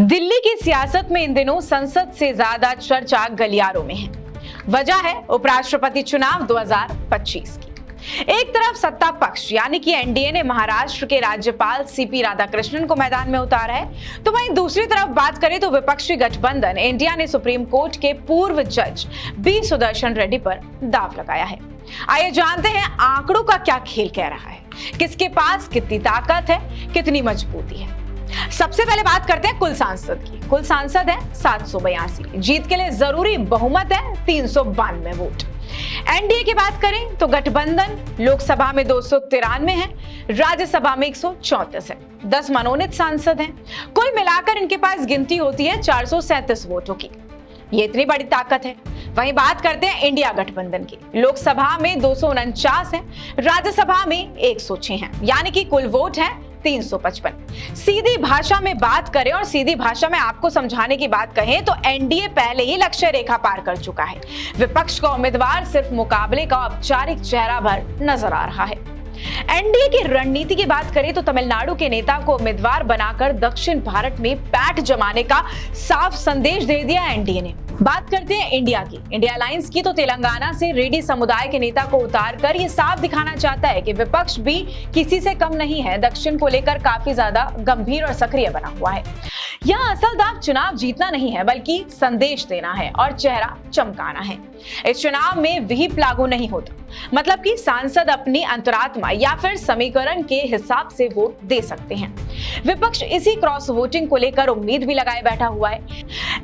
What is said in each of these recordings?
दिल्ली की सियासत में इन दिनों संसद से ज्यादा चर्चा गलियारों में है। वजह है उपराष्ट्रपति चुनाव 2025 की। एक तरफ सत्ता पक्ष यानी कि एनडीए ने महाराष्ट्र के राज्यपाल सीपी राधाकृष्णन को मैदान में उतारा है, तो वहीं दूसरी तरफ बात करें तो विपक्षी गठबंधन इंडिया ने सुप्रीम कोर्ट के पूर्व जज बी सुदर्शन रेड्डी पर दांव लगाया है। आइए जानते हैं आंकड़ों का क्या खेल कह रहा है, किसके पास कितनी ताकत है, कितनी मजबूती है। सबसे पहले बात करते हैं कुल सांसद की। कुल सांसद है 782, जीत के लिए जरूरी बहुमत है 392 वोट। एनडीए की बात करें तो गठबंधन लोकसभा में 293 है, राज्यसभा में 134 है, 10 मनोनीत सांसद हैं। कुल मिलाकर इनके पास गिनती होती है 437 वोटों की। ये इतनी बड़ी ताकत है। वहीं बात करते हैं इंडिया गठबंधन की। लोकसभा में 249 है, राज्यसभा में 106 है, यानी कि कुल वोट है 355। सीधी भाषा में बात करें और सीधी भाषा में आपको समझाने की बात कहें तो एनडीए पहले ही लक्ष्य रेखा पार कर चुका है। विपक्ष का उम्मीदवार सिर्फ मुकाबले का औपचारिक चेहरा भर नजर आ रहा है। एनडीए की रणनीति की बात करें तो तमिलनाडु के नेता को उम्मीदवार बनाकर दक्षिण भारत में पैठ जमाने का साफ संदेश दे दिया एनडीए ने। बात करते हैं इंडिया की। इंडिया अलायंस की तो तेलंगाना से रेड्डी समुदाय के नेता को उतारकर ये साफ दिखाना चाहता है कि विपक्ष भी किसी से कम नहीं है, दक्षिण को लेकर काफी ज्यादा गंभीर और सक्रिय बना हुआ है। यह असल दाव चुनाव जीतना नहीं है बल्कि संदेश देना है और चेहरा चमकाना है। इस चुनाव में व्हिप लागू नहीं होता, मतलब कि सांसद अपनी अंतरात्मा या फिर समीकरण के हिसाब से वोट दे सकते हैं। विपक्ष इसी क्रॉस वोटिंग को लेकर उम्मीद भी लगाए बैठा हुआ है,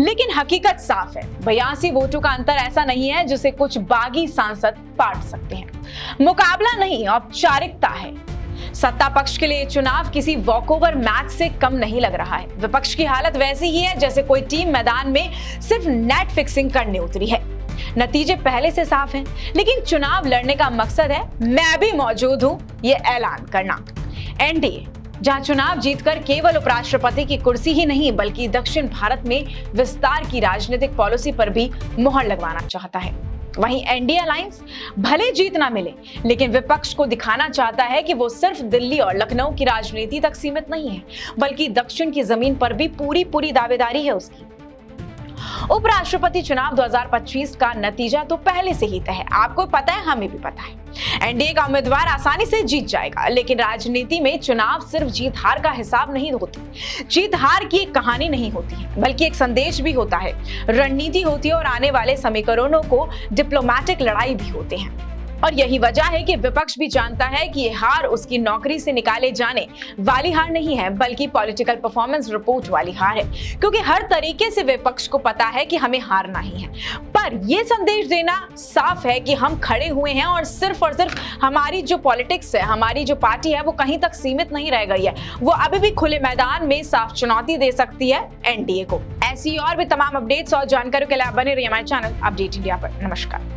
लेकिन हकीकत साफ है। 82 वोटों का अंतर ऐसा नहीं है जिसे कुछ बागी सांसद पाट सकते हैं। मुकाबला नहीं, औपचारिकता है। सत्ता पक्ष के लिए चुनाव किसी वॉकओवर मैच से कम नहीं लग रहा है। विपक्ष की हालत वैसी ही है जैसे कोई टीम मैदान में सिर्फ नेट फिक्सिंग करने उतरी है। नतीजे पहले से साफ हैं, लेकिन चुनाव लड़ने का मकसद है मैं भी मौजूद हूं ये ऐलान करना। एनडीए जहां चुनाव जीतकर केवल उपराष्ट्रपति की कुर्सी ही नहीं बल्कि दक्षिण भारत में विस्तार की राजनीतिक पॉलिसी पर भी मुहर लगवाना चाहता है, वहीं एनडीए अलायंस भले जीत ना मिले लेकिन विपक्ष को दिखाना चाहता है कि वो सिर्फ दिल्ली और लखनऊ की राजनीति तक सीमित नहीं है बल्कि दक्षिण की जमीन पर भी पूरी दावेदारी है उसकी। उपराष्ट्रपति चुनाव 2025 का नतीजा तो पहले से ही तय है, आपको पता है, हमें भी पता है। एनडीए का उम्मीदवार आसानी से जीत जाएगा, लेकिन राजनीति में चुनाव सिर्फ जीत हार का हिसाब नहीं होती। जीत हार की एक कहानी नहीं होती है बल्कि एक संदेश भी होता है, रणनीति होती है और आने वाले समीकरणों को डिप्लोमेटिक लड़ाई भी होते हैं। और यही वजह है कि विपक्ष भी जानता है कि ये हार उसकी नौकरी से निकाले जाने वाली हार नहीं है बल्कि पॉलिटिकल परफॉर्मेंस रिपोर्ट वाली हार है, क्योंकि हर तरीके से विपक्ष को पता है कि हमें हारना ही है। पर यह संदेश देना साफ है कि हम खड़े हुए हैं और सिर्फ हमारी जो पॉलिटिक्स है, हमारी जो पार्टी है वो कहीं तक सीमित नहीं रह गई है, वो अभी भी खुले मैदान में साफ चुनौती दे सकती है एनडीए को। ऐसी और भी तमाम अपडेट्स और जानकारियों के लिए बने रहिए हमारे चैनल अपडेट इंडिया पर। नमस्कार।